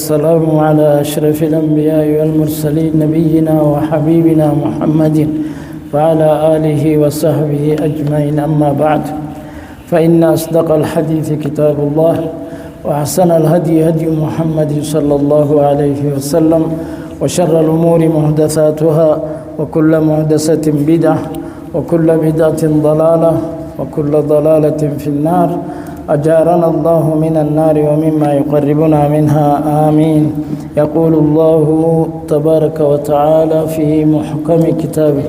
والسلام على أشرف الأنبياء والمرسلين نبينا وحبيبنا محمد وعلى آله وصحبه أجمعين. أما بعد، فإن أصدق الحديث كتاب الله، وأحسن الهدي هدي محمد صلى الله عليه وسلم، وشر الأمور محدثاتها، وكل محدثة بدعة، وكل بدعة ضلالة، وكل ضلالة في النار. أجارنا الله من النار ومما يقربنا منها، آمين. يقول الله تبارك وتعالى في محكم كتابه: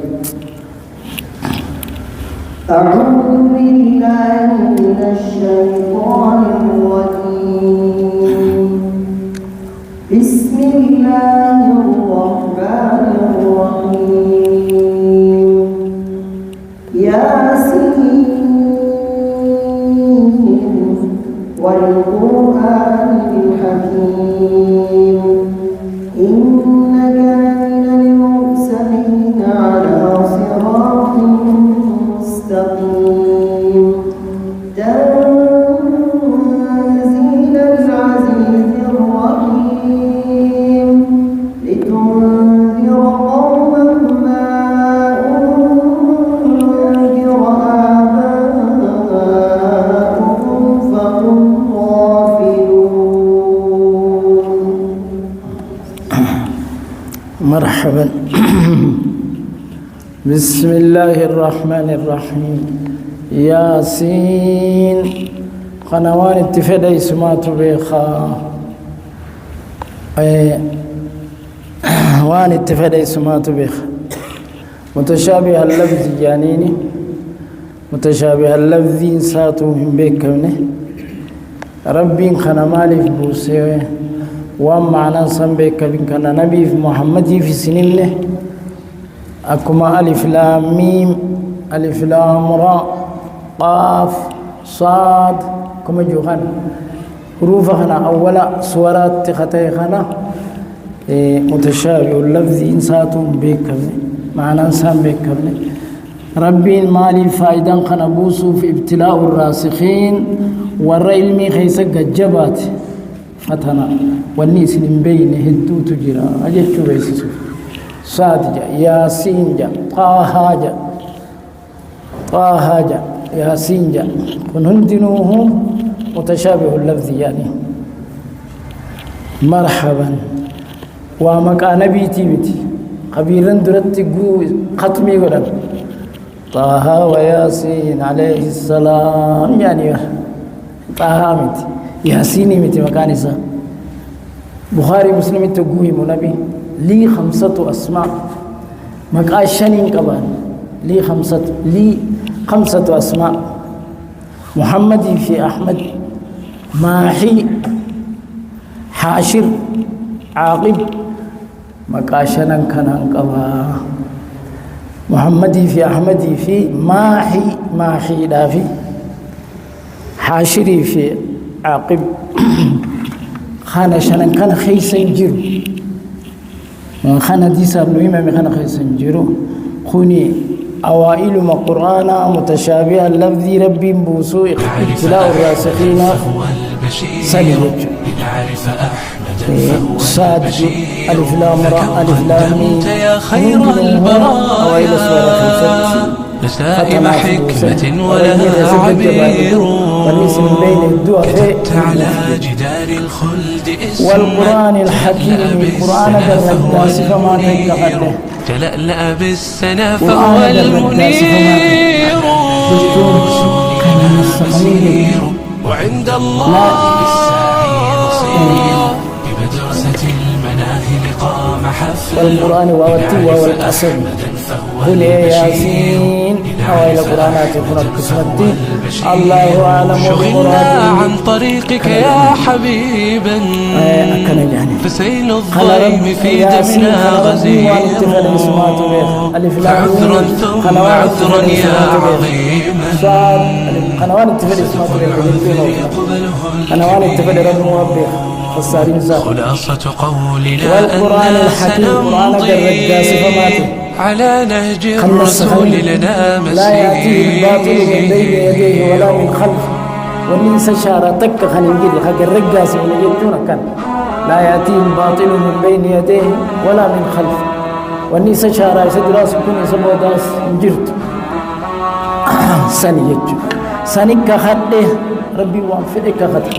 أعوذ بالله من الشيطان الرجيم. بسم الله الرحمن الرحيم. ياسين والقرآن الحكيم، إنك من المرسلين على صراط مستقيم. تنزيل العزيز الرحيم، لتنذر قوما ما أنذر آباؤهم فهم غافلون. مرحبا. بسم الله الرحمن الرحيم. ياسين قنوان اتفادي سمات بيخا وان اتفادي سمات بيخا متشابه اللفظ جانيني، متشابه اللفظ ساتو من بيكونه ربي خنمالي في بوسيه ومعنى سنبك بكنا نبي في محمد في سنينه أكما ألف لام ميم ألف لام را قاف صاد كما جوهان حروفنا أولا سورات تختيخنا متشابه اللفظ إنساتهم بكنا معنى سن بكنا ربي المالي فايدا خنبوسو في ابتلاء الراسخين والرئيلمي خيسك الجبات فتنا والنيس من بين هدو تجرى أجل بيسسو صاد جا ياسين جا طه جا طه جا ياسين جا ونهندنوه متشابه اللفظ يعني. مرحبا ومكا نبي تيبتي قبيلا درت ختمي قرن طه وياسين عليه السلام يعني طه متي ياسين متي مكانسا بخاري مسلم تقوي منبي لي 5 أسماء مقاشنين قبان لي 5 أسماء محمد في أحمد ماحي حاشر عاقب مقاشنا كنان قبا محمد في أحمد في ماحي دافي حاشري في عاقب خانا شنن كان خيسن جيرو خانا ديسا ابن إمام خانا خيسن جيرو خوني أوائل ما قرآن متشابه اللفظ ربي بوسو ابتلاء الراسخين سجد صاد ألف لام را ألف لام ميم أوائل سورة خمسة نسائم حكمة ولها عبير كتبت على جدار الخلد اسم والقرآن الحكيم القرآن بالرجاس فما تتقده تلألأ بالسنا فهو المنير مسير وعند الله بمدرسة المناهل قام حفل والقرآن والتي والأسد قل ياسين أوائل قرآنات القرآن قسمتي الله أعلم شغلنا عن طريقك يا حبيبا فسيل الظلم في دمنا غزير فعذرا ثم عذرا يا عظيما قنوان التفل اسمات قنوان التفل رب موبخ فالسارين زاد خلاصة قولنا والقرآن الحكيم القرآن الرجاس فماتي على نهج الرسول لنا مسير لا يأتيه الباطل من بين يديه ولا من خلفه وننسى شارتك خليل جدي خاك الرجاس من يجتون كان لا يأتيه الباطل من بين يديه ولا من خلفه والنيس شارع سدراس كن يسمو داس انجرت سني يجو سني كخده ربي وانفدك خده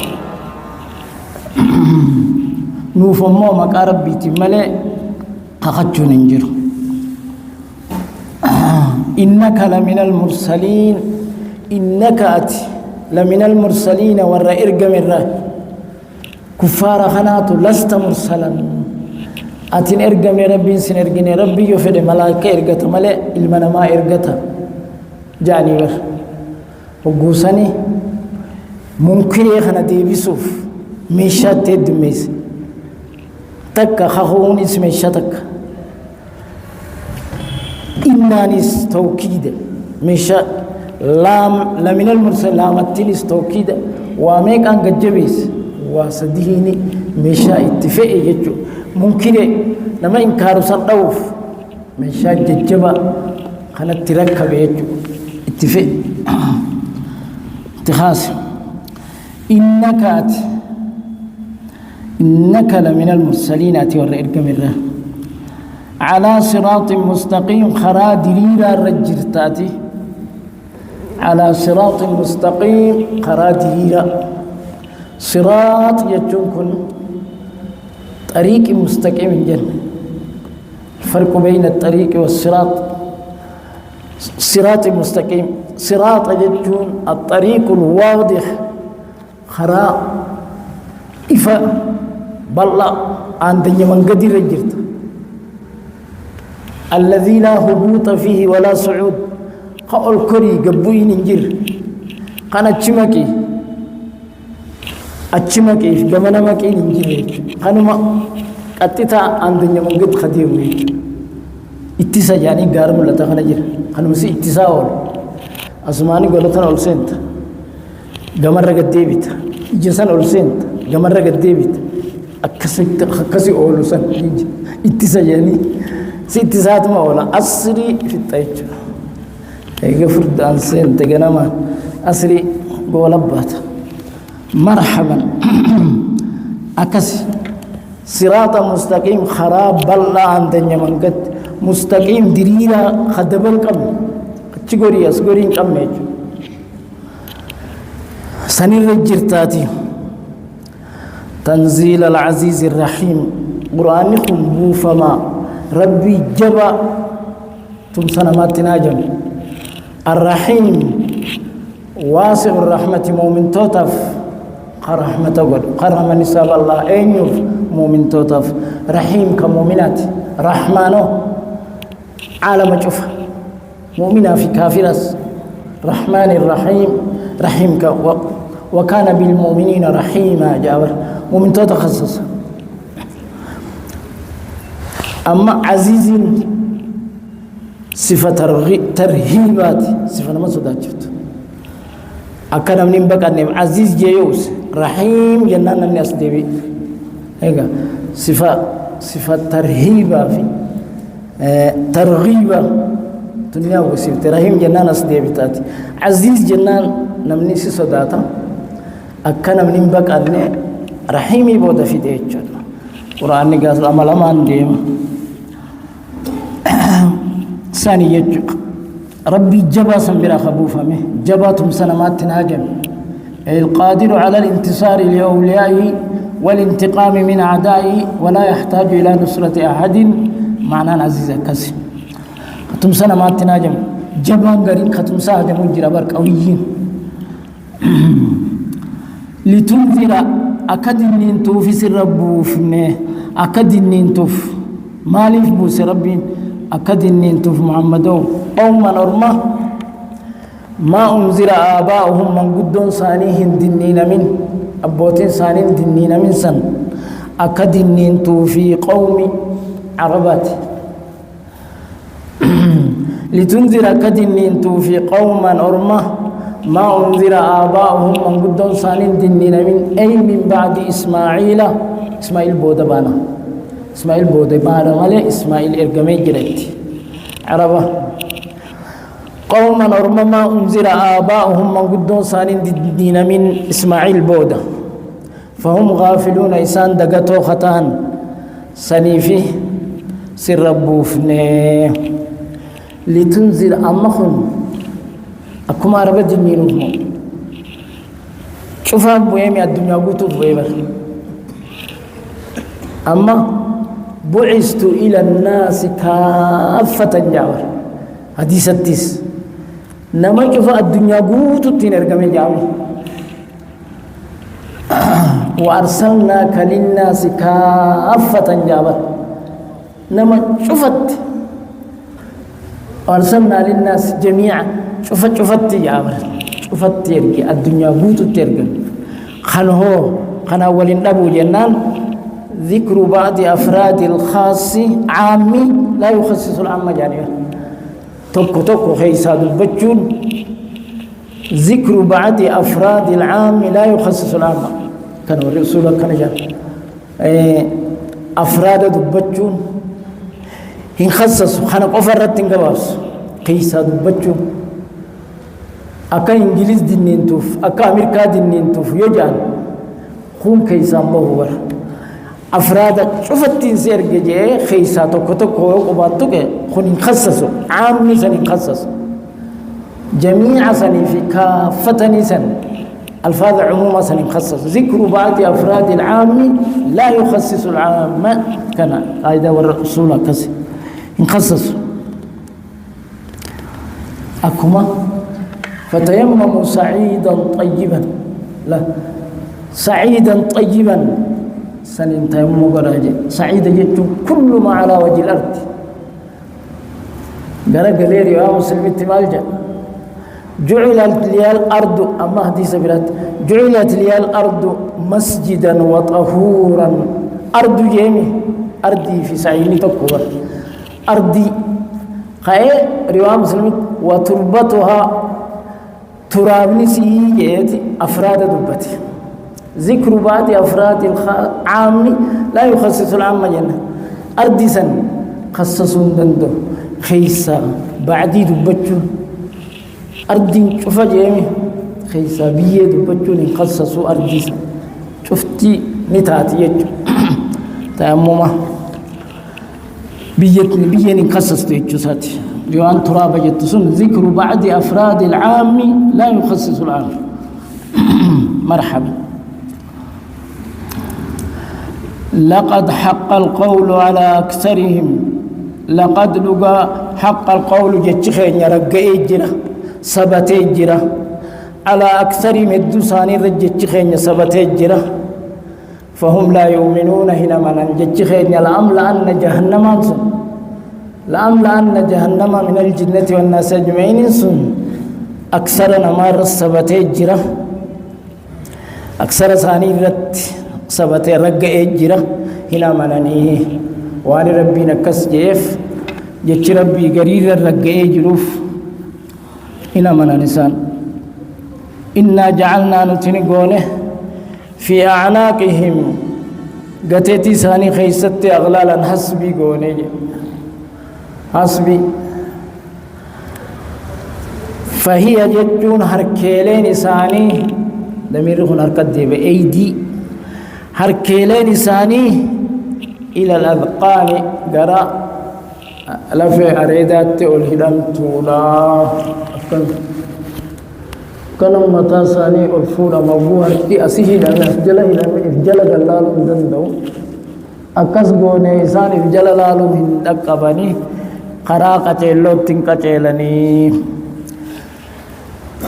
نوفمو مقا ربي تملي خخجون انجر إنك لمن المرسلين إنك أتي لمن المرسلين ورا إرقم الراه كفار خناتو لست مرسلا أتين إرقم ربي سن إرقني ربي يفد ملاكة إرقت ملئ إلمنا ما إرقتا جاني ور وقوساني ممكن يخنا ديبسوف ميشات تدميس تكا خخون اسم الشتك إنانيس توكيد ميشا لام لمن المرسل لامتينيس توكيد واميك أن قجبيس وصديهني ميشا اتفاق يجو ممكن لما إنكارو صدوف ميشا ججبا خانت تركب يجو اتفاق اتخاص إنك لمن المرسلين أتي ورئيك مرة على صراط مستقيم خرا دليلا رجرتاتي على صراط مستقيم خرا دليلا صراط يجونكن طريق مستقيم جنة الفرق بين الطريق والصراط صراط مستقيم صراط يجون الطريق الواضح خرا إفا بالله عند من قدر رجرت الذي لا هبوط فيه ولا صعود قول كري قبوين انجر قانا اتشمكي جمنا مكي انجر قانما قطتا عندنا من قد خديم اتسا يعني غارم لا تخنجر قانما سي اتسا اول اسماني غلطن اول سنت جمر قد ديبت جسن اول سنت جمر قد ديبت اكسي اول سن اتسا يعني ست ساعات ما ولا أسري في الطيش يقفرد عن سين تجنما أسري بولبات مرحبا أكسي صراط مستقيم خراب بلا عن دنيا من قد مستقيم دريرا خدبل كم تجوري أسقورين كم ميجو سنير الجرتاتي تنزيل العزيز الرحيم قرآنكم بوفما ربي جبا تمسنا ما تناجم الرحيم واسع الرحمة مؤمن توتف قرحمة قد قرحمة نساب الله أينيوف مؤمن توتف رحيم كمؤمنات رحمانو عالم جفا مؤمنة في كافرس رحمن الرحيم رحيم وكان بالمؤمنين رحيما جابر مؤمن توتخصص أما عزيز صفة ترهيبات صفة ما صدقت أكنا من بقى نم عزيز جيوس رحيم جنان الناس دبي هيك صفة ترهيبة في ترغيبة دنيا وصفة رحيم جنان الناس دبي تاتي عزيز جنان نمني صدقتا أكنا من بقى نم رحيمي بود في ديتش قرآن قال أمال أمان ديم ثاني يجو ربي جبا سنبرا خبوفا مه جباتهم سنمات تنهاجم القادر على الانتصار لأوليائه والانتقام من أعدائه ولا يحتاج إلى نصرة أحد معنى عزيزة كسي ختم سنمات تنهاجم جبا قرين ختم ساهجم جرابر قويين لتنذر أكدنين توفي سر ربوفنه أكدنين توف مالف بوس ربين أكدنين توف محمدو قوما أرمى ما أنزل آباؤهم من قدون صانيهم دنين من أبوتين صانين دنين من سن أكدنين توفي قوم عربات لتنذر أكدنين توفي قوما أرمى ما أنذر آباؤهم من قدون صانين دنين من أي من بعد إسماعيل بودبانا إسماعيل بودبانا مالي إسماعيل إرقمي جريت عربة قوما أرمى ما أنذر آباؤهم من قدون صانين دنين من إسماعيل بودا فهم غافلون إسان دقتو خطان سنيفي سر ربوفني لتنزل أمخن أكما رب جنينهم شوف بويمي الدنيا قوتو بويبر أما بعثت إلى الناس كافة جاور حديث التيس نما شوف الدنيا قوتو تنرقم جاور وأرسلناك للناس كافة جاور نما شفت وأرسلنا للناس جميعا شفت جاور شفت يرقي الدنيا قوتو ترقم خن أولين أبو جنان ذكر بعض أفراد الخاص عامي لا يخصص العامة جانبا توكو خيسا دبجون ذكر بعض أفراد العام لا يخصص العامة كان الرسول كان جان أفراد دبجون هن خصصوا خانق أفراد تنقباس خيسا دبجون أكا إنجليز دينين توف أكا أمريكا دينين توف يجان خون كيسا مبهور أفراد شفتين سير جي خيسا توكو وقباتوك خون ينخصصوا عامي سن ينخصصوا جميع سن في كافة سن الفاظ عموما سن ينخصص ذكر بعض أفراد العام لا يخصص العام كان قاعدة والرسول كسي ينخصصوا أكما فتيمموا سعيدا طيبا لا سعيدا طيبا سنين تيمموا قراجة سعيدا جدت كل ما على وجه الأرض قرق ليري ومسلم التمالجة جعلت لي الأرض أما حديث برات جعلت لي الأرض مسجدا وطهورا أرض جيمي أرضي في سعيني تكبر أرضي خير رواية مسلم وتربتها ترابني سيئات أفراد دبتي ذكر بعض أفراد العام لا يخصص العام جنة أرضي سن خصصون دندو خيسا بعدي دبتشون أرضي شوفا جيمي خيسا بيه دبتشون خصصوا أرضي سن شفتي نتاتي يجو تأمما بيين خصص تيجو ساتي جوان ترابة جتسون ذكر بعض أفراد العام لا يخصص العام مرحبا لقد حق القول على أكثرهم لقد لقى حق القول جتشخين يرقى جرا سبت جرا على أكثرهم الدسان رجتشخين سبت جرا فهم لا يؤمنون هنا من جتشخين لأملأن جهنم أنصر لأملأن جهنم من الجنة والناس أجمعين سن أكثر نمار السبت جرا أكثر ثاني رت سبت رقى جرا هنا منني وان ربي نكس جيف جتش ربي قرير رقى جروف هنا من نسان إنا جعلنا نتنقونه في أعناقهم قتيتي ثاني خيست أغلالا حسبي قوني حسبي فهي جتون هركيلين ثاني دميرهم هركت دي بأيدي هركيلين ثاني إلى الأذقان قرأ لفي أريدات الهدم تولا كلام متى ثاني الفورة موضوع دي أسيه لما إفجل جلال دندو أكس غوني إنسان إفجل لالو من دقبني قراقة اللوت تنكتلني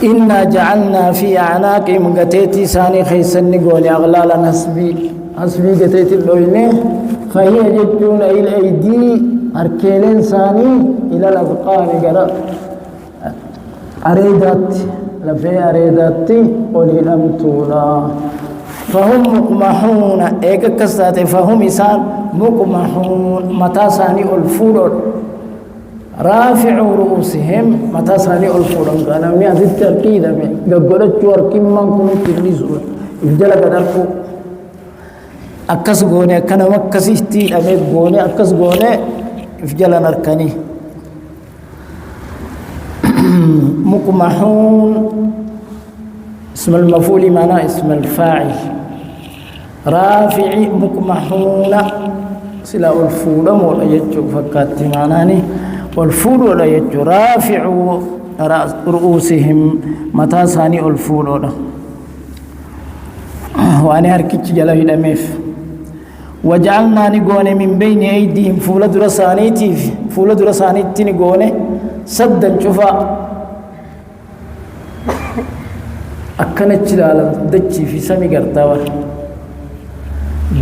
إنا جعلنا في أعناقهم قتيتي ثاني خيسني قولي أغلالا حسبي قتيتي اللويني فهي جدون إلى الأيدي أركيلين ثاني إلى الأذقان قرأ أريدات لفي أريداتي وللم تولا فهم مقمحون إيكا كستاتي فهم إسان مقمحون متى ثاني الفور رافعوا رؤوسهم متى ثاني الفور قالوا مي أزيد تركيدا مي قلت جوار كم من كنت تلنسوا إفجل قدركو أكس غوني كان مكسيتي أمي غوني أكس غوني إفجل نركني مقمحون اسم المفعول معناه اسم الفاعل رافع مكمحون سلا الفول مولا يجو فكات معناني والفول ولا يجو رافع رؤوسهم متى ثاني الفول ولا وأنا هركتش جلا هدميف وجعلنا نقول من بين أيديهم فول درسانيتي نقول سدا شوفا أكنت جلالة دتشي في سمي قرطاوة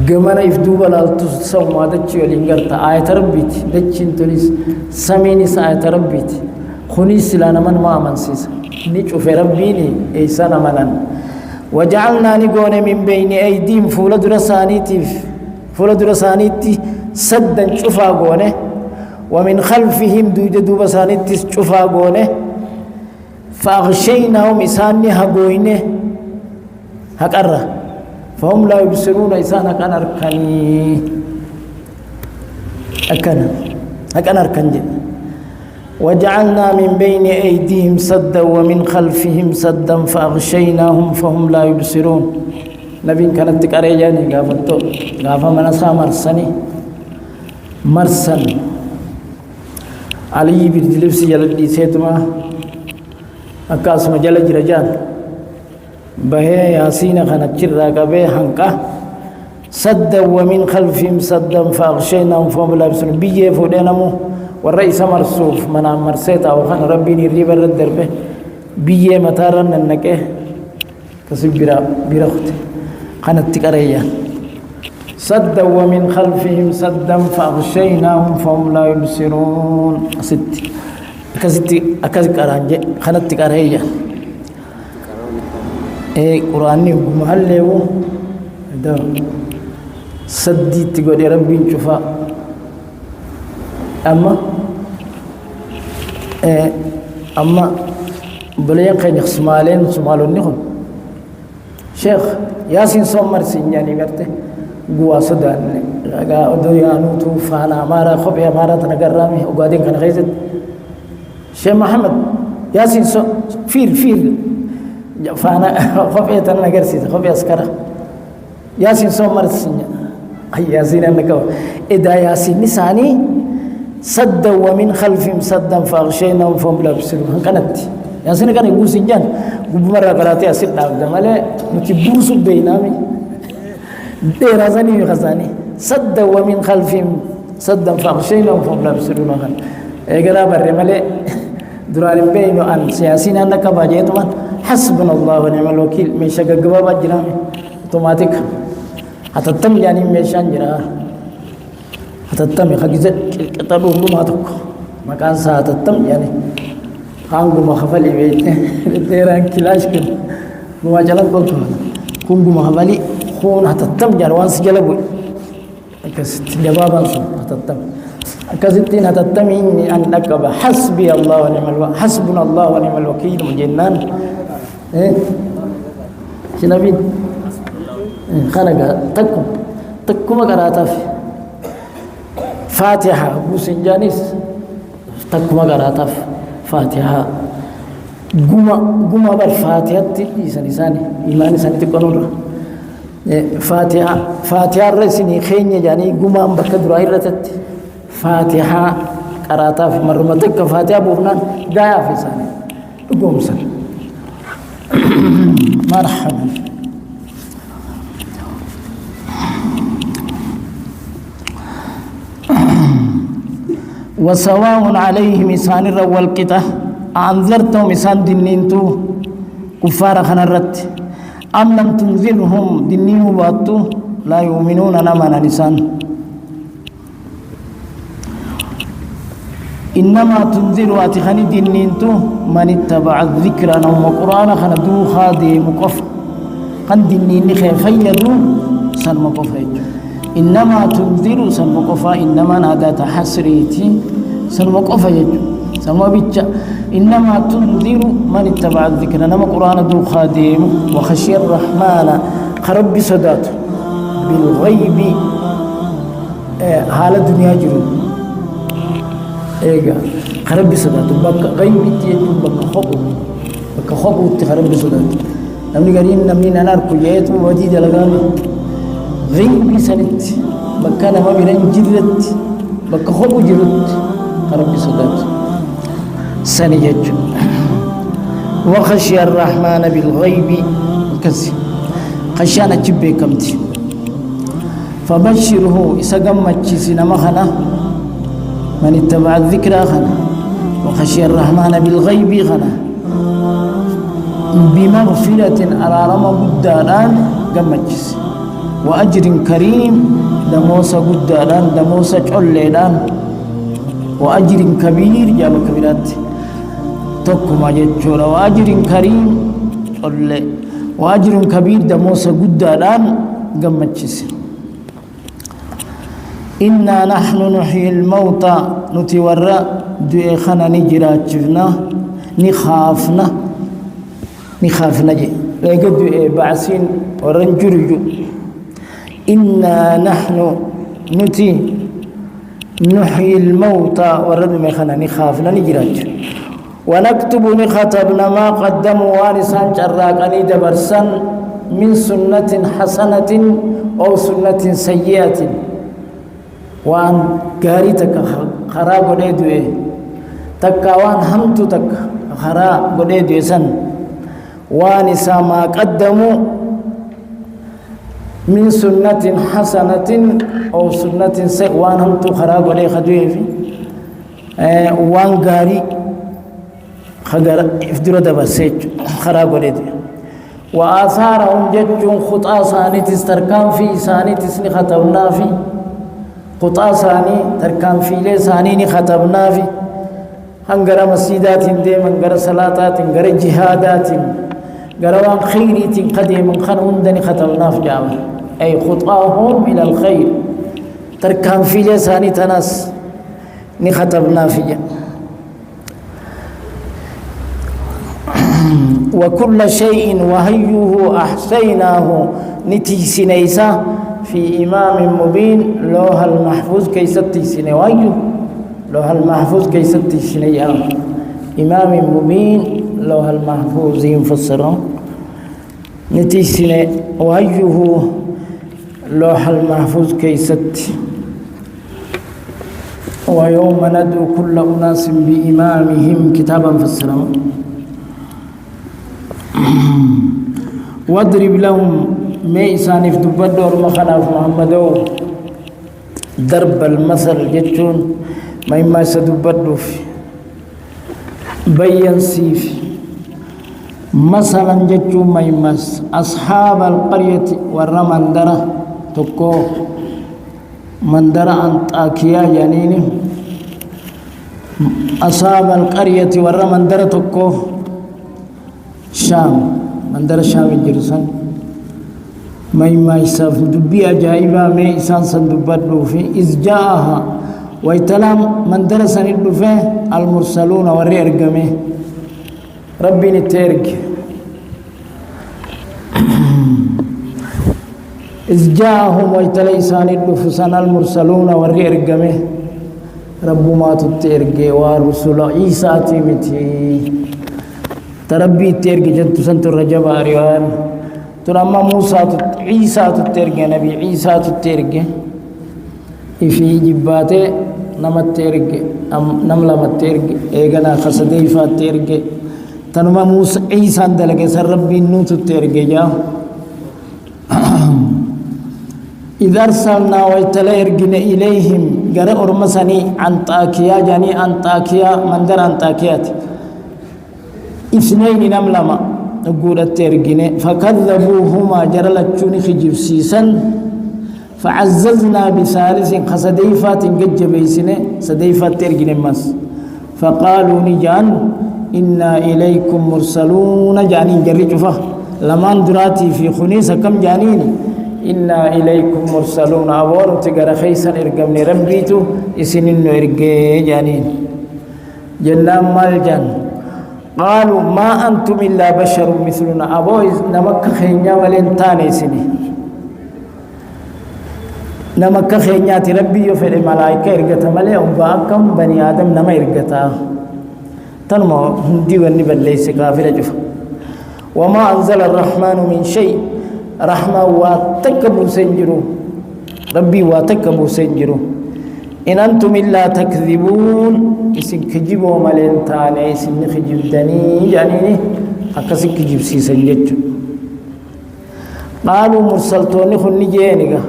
قمنا يفدوب لالتسوم ما دتشي ولين قرطا آية ربيت دتشي انتوليس سمينيس آية ربيت خنيس لنا من ما منسيس نيشوف ربيني إيسانا منان وجعلنا نقول من بين أيديهم فول درسانيتي سدا شوفا قونه ومن خلفهم دوب سانيتي شوفا قونه فأغشيناهم إساني هقوينه هكرة فهم لا يبصرون إسان هكان أركاني هكان أركاني وجعلنا من بين أيديهم سدا ومن خلفهم سدا فأغشيناهم فهم لا يبصرون نبي كانت تكاريجاني غافا منسا مرسن علي بردلبس جلدي سيتما أكاس مجال جرجان بهي ياسين خنجر راكبه حنقه سدا ومن خلفهم سدا فأغشيناهم فهم لا يبصرون بيجي فودينمو والرئيس مرسوف منا مرسيتا وخان ربي نريب الردر به بيجي متارن النكه كسب برخت خانت تكريا سدا ومن خلفهم سدا فأغشيناهم فهم لا يبصرون أكاسي كارانجي خانت تكريا قرآني محلو ده سدي تقول ربي نشوفا أما بلين كان يخسمالين سمالون نخون شيخ ياسين سومر سينياني مرته قوى سودان لغا أدو يانو توفانا مارا خبئ مارا تنقرامي وقادين كان غيزت شيخ محمد ياسين سو فير فانا خبئ تنقرسيت خبئ أسكرة ياسين سومر سينيان أي ياسين أنكو إذا ياسين نساني سدا ومن خلفهم سدا فأغشيناهم فهم لا يبصرون كانت ياسين كان يقول سجان مرة قرأت ياسين داود ماله نتبوس بينامي رازني خزاني سدا ومن خلفهم سدا فأغشيناهم فهم لا يبصرون كان إجرا بره ماله درارين بينو أن سياسين أنك باجيت من حسبنا الله ونعم الوكيل من شق جواب جرامي اوتوماتيك حتى تم يعني ميشان جرا تتم خجزت كتابه ما تك مكان ساعة تتم يعني خانقو ما خفلي بيت تيران كلاش كن ما جلب قلت كونقو ما خفلي خون هتتم جروان سجلبو كست جوابا هتتم كستين هتتم إني أنك حسبي الله ونعم الوكيل حسبنا الله ونعم الوكيل مجنان شنبين خلق تكم قراتا في فاتحة بوسنجانيس تكما قراتف فاتحة قما بالفاتحة إساني إيمان إساني تقنون فاتحة الرسيني خيني جاني قما بكدر عيرتت فاتحة قراتف مرمتك فاتحة بوفنان قايا في إساني قوم سن مرحبا وسواء عليهم إسان الرول كته أنذرتهم إسان دنينتو كفار خنرت أم لم تنذرهم دنيه باتو لا يؤمنون نمانا نسان إنما تنذر واتخاني دنينتو من اتبع الذكر نوم قرآن خندو خادي مقف خن دنيني خيفيدو سن مقف إنما تنذر سن مقفا إنما نادات حسريتي سن مقفا يجو سن بيتشا إنما تنذر من اتبع الذكر نما قرآن دو خادم وخشي الرحمن خرب صدات بالغيب حال الدنيا جرو إيجا خرب صدات بك غيب تيجو بك خبو تخرب صدات نمني قرين نمني نار كجيت ودي دلغاني غيب سنت بكان ما بين جلت بك خب جلت ربي صدات سنيج وخشي الرحمن بالغيب كسي خشانا جبه كمتي فبشره إسقم مجسنا مخنا من اتبع الذكر خنا وخشي الرحمن بالغيب خنا بمغفرة على رمى قداران قمجس وأجر كريم دموسى قداران دموسى جعلان وأجر كبير جاب كبيرات تكما جتشورا وأجر كريم وأجر كبير دموسى قداران قمجس إنا نحن نحيي الموتى نتورى دعيخنا نجراتشفنا نخافنا جي لقد بعثين ورنجرجو إنا نحن نحيي الموتى ورد مخنا نخافنا نجراتش ونكتب نختبنا ما قدموا وارسان جراقني دبرسان من سنة حسنة أو سنة سيئة وان غاري تك خراب غديدو تكا وان همتو تك خراب غديدو سن وان ما قدموا من سنة حسنة أو سنة سيئة وان همتو خراب غدي خدوه في وان غاري خغر افدرو دبسيج خراب غديدو وآثارهم ججون خطا ثاني تستركان في ثاني تسني ختمنا في قطع ثاني تركان فيلي ثاني ختمنا في هنغرا مسجدات ديم هنغرا صلاتات هنغرا جهادات غروان خيري قديم خنون دني ختمنا في جامع أي خطاهم إلى الخير تركان فيلي ثاني تناس نختمنا في جامع وكل شيء وهيه أحسيناه نتيسنيسا في إمام مبين لوح المحفوظ كيستي سنوايو لوح المحفوظ كيستي سنيا إمام مبين لوح المحفوظ ينفسره نتي سنة وهيه لوح المحفوظ كيستي ويوم ندعو كل أناس بإمامهم كتابا فسره واضرب لهم ميسانف دبدور مخناف محمدو درب المثل جتون ما يما سدبدو في بيان سيف مثلا جتون ما يمس أصحاب القرية والرمندرة تكو مندرة أنطاكيا جانيني أصحاب القرية والرمندرة تكو شام مندرة شام الجرسان ما يساف دبي أجائبا ما إنسان سندبادو في إذ جاءها ويتلام من درسن الدفع المرسلون والرئرقمه ربي نترق إذ جاءهم ويتليسان الدفسان المرسلون والرئرقمه رب ما تترق ورسول عيسى تيمتي تربي ترق جد سنت الرجب أريوان ترمى موسى عيسى تترجع نبي عيسى تترجع في جباته نمت ترجع نملا مترجع إيجانا خسديفا ترجع تنمى موسى عيسى دلك سر ربي نو تترجع جا إذا أرسلنا ويتلرجنا إليهم جرى أرمسني أنطاكيا جاني أنطاكيا مندر أنطاكيات اثنين نملما نقول الترجنة فكذبوهما جرلتشون خجب سيسا فعززنا بثالث خسديفات قد بيسنة سديفات ترجنة مس فقالوا نجان إنا إليكم مرسلون جانين جرجفة لمن دراتي في خنيسة كم جانين إنا إليكم مرسلون أبور تقرأ خيسا إرقمن ربيتو إسنين إرقى جانين جنان مالجان قالوا ما أنتم إلا بشر مثلنا أبو نمك خينيا ولنتاني سني نمك خينيا ربي يفعل الملائكة إرقتا ملي أمباكم بني آدم نما إرقتا تنمو ديواني بل ليس كافر جفا وما أنزل الرحمن من شيء رحمة واتكبوا سنجروا ربي واتكبوا سنجروا إن أنتم إلا تكذبون إسن كجبوا ملينتان إسن خجبتني جانيني أكسن كجب سيسن جج قالوا مرسلتوني خن جينيغا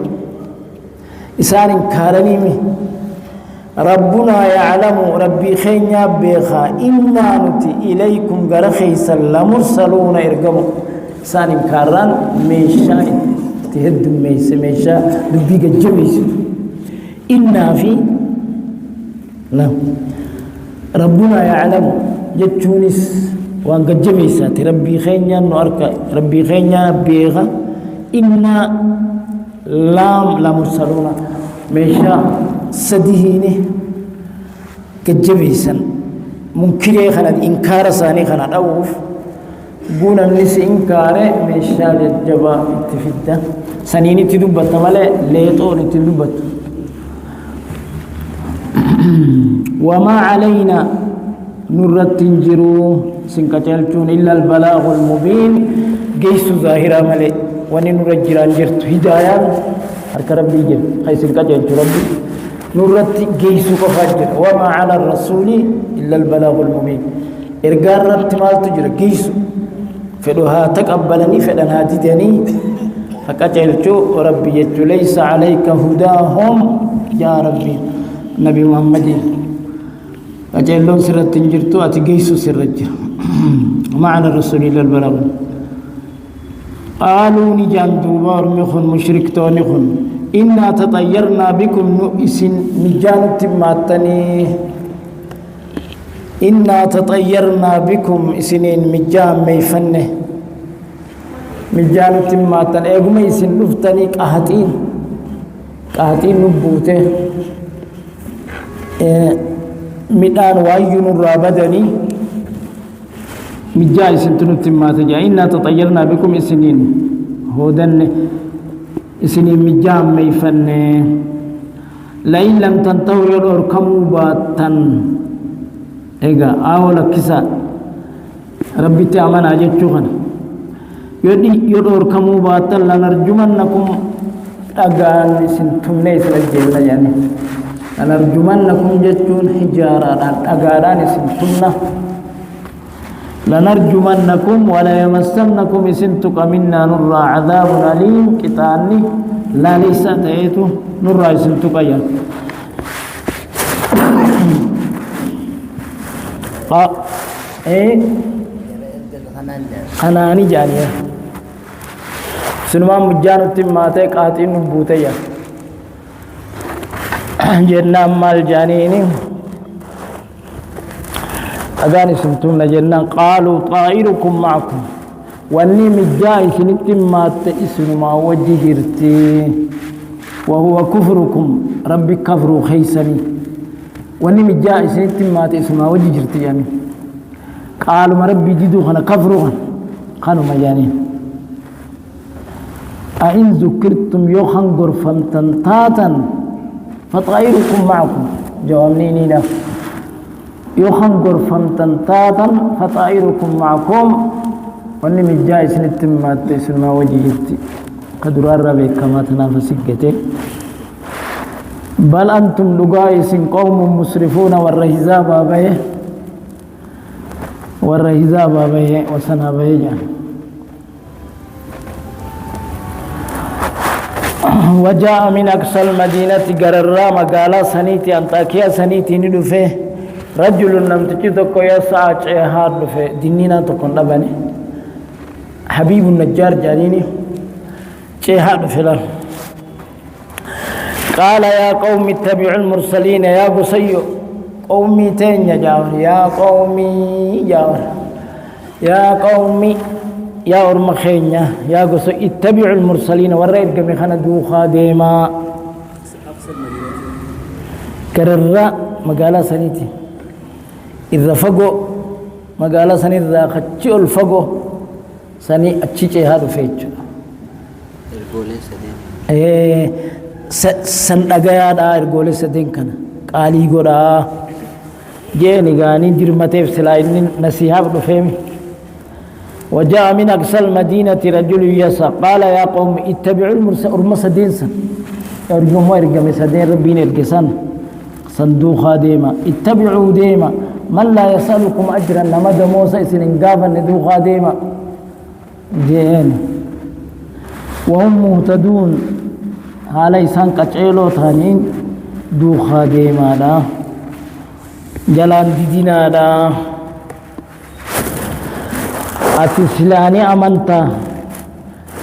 إسان كارنيمي ربنا يعلم ربي خينيا بيخا إنا نتي إليكم غرخيسا لمرسلون إرقموا إسان كاران ميشا تهدم ميشا دبيق جميس إنا في لا ربنا يعلم جتونس وان قد جميسات ربي خينيا نورك ربي خينيا بيغا إنا لام لا مرسلون ميشا سديهيني قد جميسا منكري خنا إنكار ساني خنا أوف قونا الناس إنكار ميشا للجبا اتفدا سنيني تدبت مالي ليتوني تدبت وما علينا نرت جرو سنكتلتون إلا البلاغ المبين جيس ظاهرة ملئ وننرجران جرت هدايات حرك ربي جل خي سنكتلت ربي نرت جيس كفاجر وما على الرسول إلا البلاغ المبين إرقار رت مال تجر جيس فلها تقبلني فلنها تدني فكتلتو ربي جل ليس عليك هداهم يا ربي نبي محمد أجلون سرت تنجرتو أتجيسو سرجة معنى الرسول إلى البلاغ قالوا نجان دوبار مخن مشرك تونخن إنا تطيرنا بكم نؤسن نجان تماتني إنا تطيرنا بكم إسنين مجان ميفنه مجان تماتن إيقوم إسن لفتني قهتين نبوته midhaan waayyuun irraa badanii mijjaa isintu nutti himaate jaa innaa taxayyarnaa bikum isiniin hoodanne isiniin mijjaa ammeeyfanne la'in lam tantahu yoo dhoorkamuu baattan egaa aawoo lakkisaa rabbitti amanaa jechuu kana yoo dhoorkamuu baattan lanarjumannakum dhagaan isin tumnee isin ajjeelna jaane لنرجمنكم جتون حجارة أقاران سنتنا لنرجمنكم ولا يمسنكم سنتك منا نرى عذاب أليم كتاني لا ليس تأيتو نرى سنتك يا خناني جانية سنوان مجانو تماتي قاتين نبوتي جنة مال جانيني أغاني سنتم جنة قالوا طائركم معكم واني مجاي سنتم ما تئسن ما وجهرتي وهو كفركم ربي كفر خيسني واني مجاي سنتم ما تئسن ما وجهرتي يعني قالوا ما ربي جدو خنا كفروا خانوا مجانين أئن ذكرتم يوخن غرفا تنتاتا فطائركم معكم جوابني لا يخنقر فمتنتاتا فطائركم معكم واني من جائز نتمات تيسر ما وجهتي قد رأى كما تنافسكتك بل أنتم لقائس قوم مسرفون والرهزاب به وسنا به وجاء من أقصى المدينة قرر مقالا سنيتي أنطاكيا سنيتي ندفه رجل نمتجدك يسعى شهاد دفه دينينا تكون لبني حبيب النجار جانيني شهاد فلان قال يا قوم اتبعوا المرسلين يا قصي قومي تين يا جاور يا قومي جاور يا قومي يا أرمخينيا يا قصي اتبعوا المرسلين ورأيت كم خندو خادما كرر مقالة سنيتي إذا فقو مقالة سنيت إذا خدشوا الفقو سني أتشيء هذا فيتش سن أجايا دا إرجولي سدين كنا قالي غورا جيني غاني درمتي في سلاين نسيها بفهمي وجاء من أقصى المدينة رجل يسعى قال يا قوم اتبعوا المرسلين سن ارجموا ارجم سدين ربين ارجسان صندوق ديما اتبعوا ديما من لا يسألكم أجرا نمد موسى سننقافا ندوق ديما جين وهم مهتدون هالي سان قچيلو ثانين دوخا ديما دا جلان دينا دا اتسلاني امنتا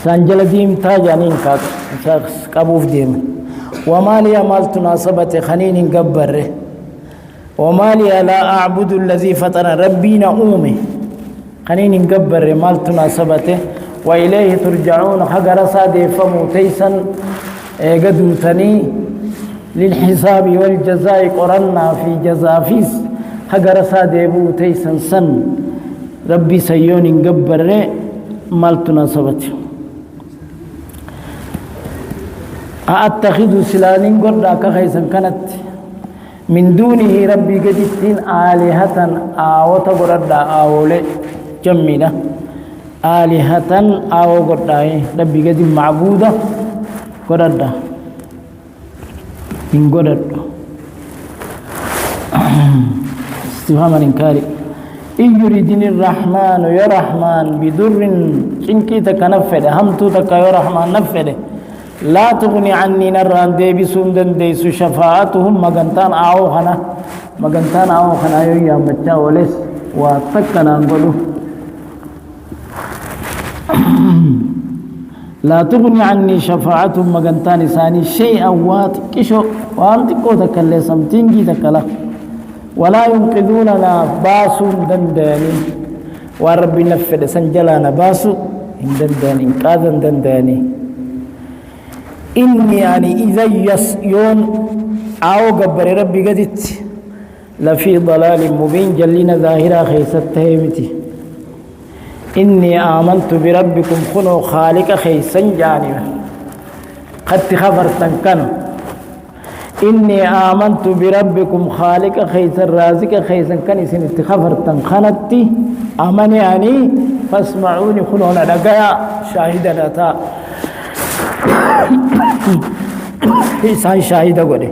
سانجل ديمتا جانين قبوف ديما وما لي مالت ناصبة خنين قبر وما لي لا أعبد الذي فطر ربينا أومي خنين قبر مالت ناصبة وإليه ترجعون حقر صادي فموتيسا قدوتني للحساب والجزاء قرنا في جزافيس حقر صادي بوتيسا سن ربي سيون قبر مالت ناصبة أتخذ سلانين قد كخيسا كانت من دونه ربي قدتين آلهة آوة قرد آولي جميلة آلهة آوة قرد ربي قد معبودة قرد من قرد استفهام الإنكاري إن يريدني الرحمن يا رحمن بدر شنكي تكنفد همتو تك يا رحمن نفده لا تغني عني نران ديبي سندن ديس شفاعتهم مغنتان آوخنا يا مجا وليس واتكنا نقولوا لا تغني عني شفاعتهم مغنتان ثاني شيئا واتكشو وانتكو تكالي سمتينجي تكالا ولا ينقذوننا باسو دنداني وربي نفد سنجلانا باسو دنداني انقاذا دنداني إني يعني إذا يوم أو قبر ربي قدت لفي ضلال مبين جلنا ظاهرة خيسة تهيمتي إني آمنت بربكم خنو خالق خيسا جانبا قد خبرتن كان إني آمنت بربكم خالق خيسا رازق خيسا كان إسن اتخبرتن خنتي أمني يعني فاسمعوني خنو لدقاء شاهدنا تا إسان شاهد أقولي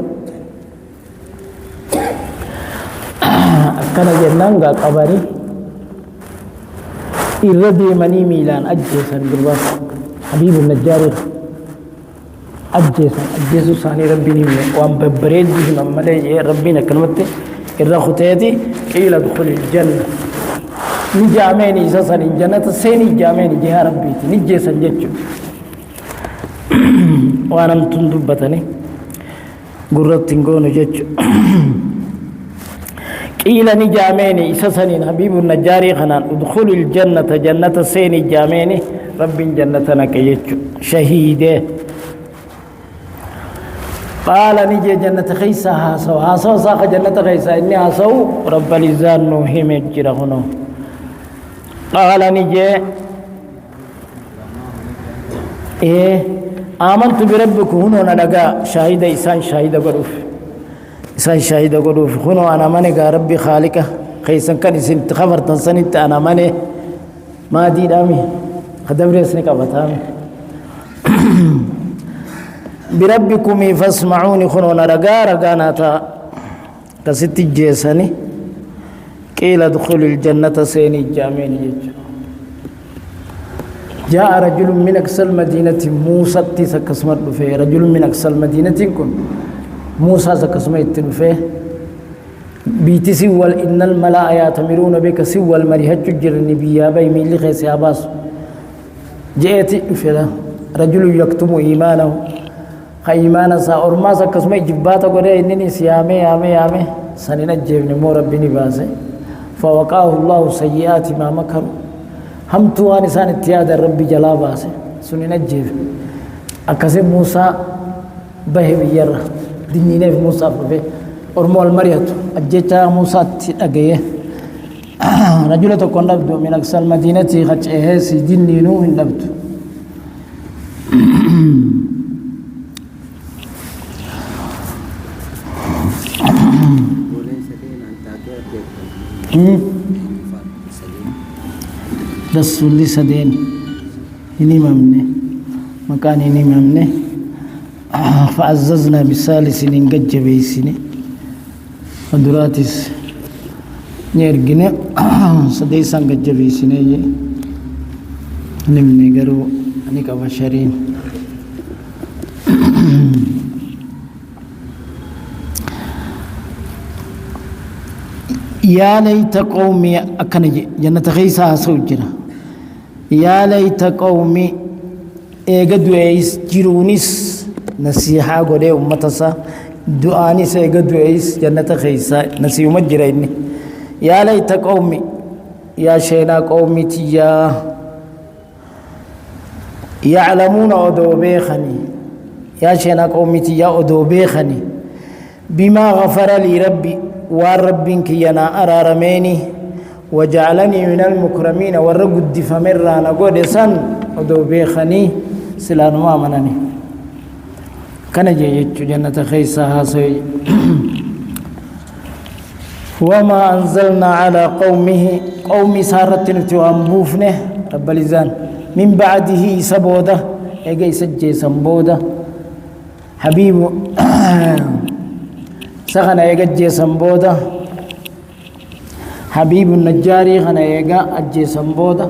أكنا جنان قا قبري إردي مني ميلان أجيسا بالواس حبيب النجار أجيسا ساني ربي نمي وان ببريد بهم أمالي ربنا كلمتي إرى خطيتي قيل ادخل الجنة نجاميني إساسا الجنة سيني جاميني جها ربيتي نجيسا جيتشو وانا تندبتني قررت نقول جج قيل نجاميني إسسنين حبيب النجاري خنان ادخل الجنة جنة سيني جاميني رب جنتنا كيج شهيده قال نجي جنة خيسا هاسو ساق جنة خيسا إني هاسو رب الإزان نوهم جرهنو قال نجي إيه آمنت بربكم هنا نلقى شاهد إسان شاهد قروف إسان شاهد قروف هنا أنا مني ربي خالقه خيسان كان إسان تخبر تنسانيت أنا مني ما دي دامي خدم ريسني كفتامي بربكم فاسمعوني هنا نلقى رقاناتا كست جيساني قيل ادخل الجنة سيني الجامين يجو جاء رجل من أقصى المدينة موسى سكسمت فيه رجل من أقصى المدينة كن موسى سكسمت فيه بيت سوال إن الملأ يأتمرون بك سوال مريهج جر النبي بي من لخيس عباس جاءت فيه رجل يكتم إيمانه خيمانا سا أرما سكسمت جباتا قد إنني سيامي يامي سنين الجبن مو ربني باسي فوقاه الله سيئات ما مكروا هم توان إنسان اتياد ربي جلا باسه سنين الجيف أكسب موسى به بيرة دينينه في موسى فيه أرمول مريت أجتا موسى أجيه رجل تكون نبدو من أقصى المدينة خجئه سيدينينو من نبدو رسول سدين ini mamne makan ini mamne فعززنا بثالث ننجج بيسني ودراتس نيرجنا سديسان جج بيسني نمني قرو أنيك بشرين يا ليت قومي أكنج جنة خيسا سوجنا يا ليت قومي إيجاد ويس جيرونيس نصيحة قولي أمتسا دعاني سيجاد ويس جنة خيسا نسيو مجريني يا ليت قومي يا شينا قومي تيا يعلمون أدوبيخني يا شينا قومي تيا أدوبيخني بما غفر لي ربي والرب كينا أرارميني وجعلني من المكرمين والرقد فمرا نقول سن أدوبيخني سلان ما منني كان جيت جنة خيسها سوي وما أنزلنا على قومي سارت نتوانبوفنه رب الإزان من بعده سبودة يجي سجي سنبودة حبيب سخنا يجي سنبودة حبيب النجاري خنا يجا أجي سنبودة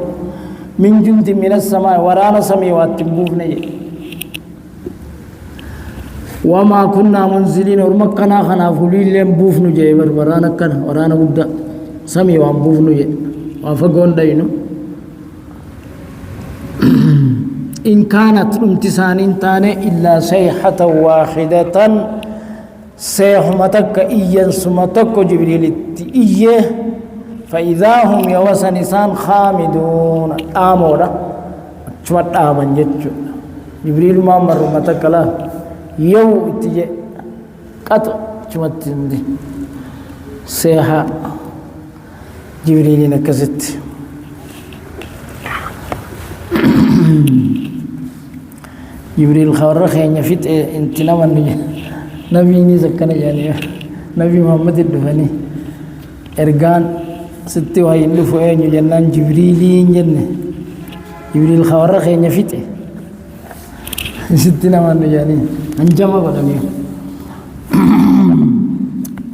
من جند من السماء ورانا سمي واتبوفنا وما كنا منزلين ورمكنا خنا فليل لم بوفنو جاي ورانا كنا ورانا بودا سمي وان بوفنو جاي وافقون دينو إن كانت امتسان تاني إلا صيحة واحدة سيحمتك إيا سمتك جبريل إيه فإذا هم يوسى نسان خامدون آمورا شمت آمن جتشو جبريل ما مرمتك لا يو اتجي قطع شمت دي سيحة جبريل نكست جبريل خبر خيني فيت انت نمن نبي ني سكن يعني نبي محمد الدفني ارغان ستي وهي ندفو اي جنان جبريل ين جبريل خبر خيني فيت ستي نمن يعني انجما بدني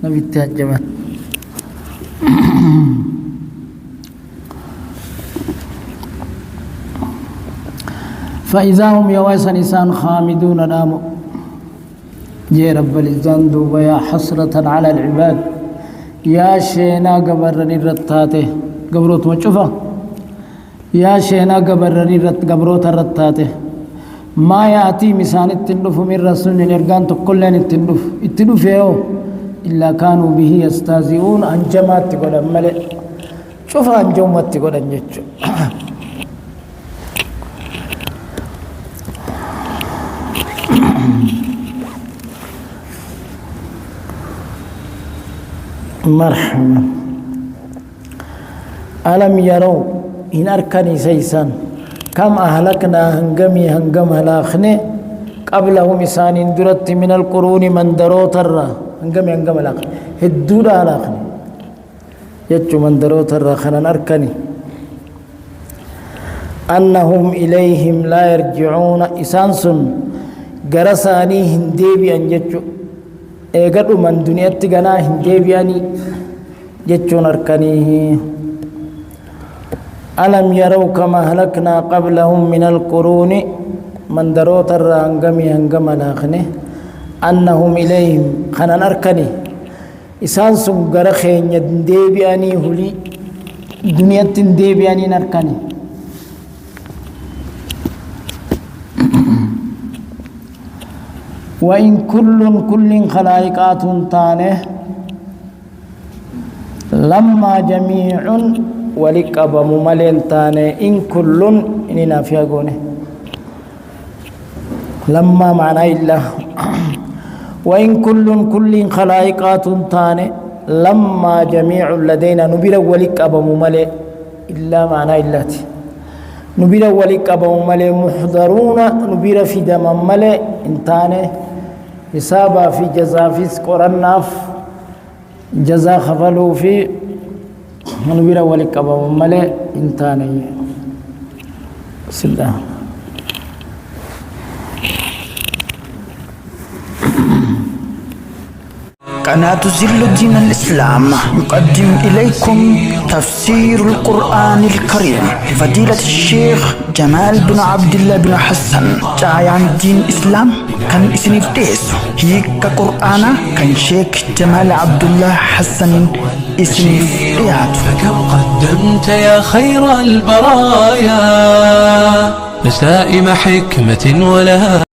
نبي تهجم فإذا هم يويس نسان خامدون ناموا يا رب الإذن دوبا يا حسرة على العباد يا شينا قبرني رتاته قبروت مجفة يا شينا قبرني قبروت رتاته ما يأتي مسان التنف من رسول الإرقان تقلن التنف يو إلا كانوا به يستهزئون أنجمات تقول الملئ شوف أنجمات تقول أنجمات مرحبا ألم يروا إن أركني سيسان كم أهلكنا هنقم هلاخني قبلهم إسان درت من القرون من درو ترى هنقم هلاخني هدودا هلاخني يجو من درو ترى خنا أركني أنهم إليهم لا يرجعون إسانسن قرساني هنديبي أن يجو eegadhu man duniyatti ganaa hin deebi'anii jechuun arkanii alam yaraw kama halaknaa qablahum min alquruuni mandaroota irraa hangama laaqne annahum ilayhim kanan arkanii isaan sun gara keenya hin deebi'anii hulii duniyatti hin deebi'anii arkanii وإن كل خلائقات تانه لما جميع ولقب مملين تانه إن كل إننا في أقونه لما معنى الله وإن كل خلائقات تانه لما جميع لدينا نبيل ولقب مملي إلا معنى الله نبيل ولقب مملي محضرون نبيل في دم مملي انتانه حسابا في جزا في قرناف جزا خفلوا في نبيل ولقب مملي انتانه سلام قناة زل الدين الإسلام يقدم إليكم تفسير القرآن الكريم لفضيلة الشيخ جمال بن عبد الله بن حسن جايان الدين الإسلام كان اسنف ديسو هيك قرآن كان شيخ جمال عبد الله حسن اسنف ديات. فكم قدمت يا خير البرايا نسائم حكمة ولها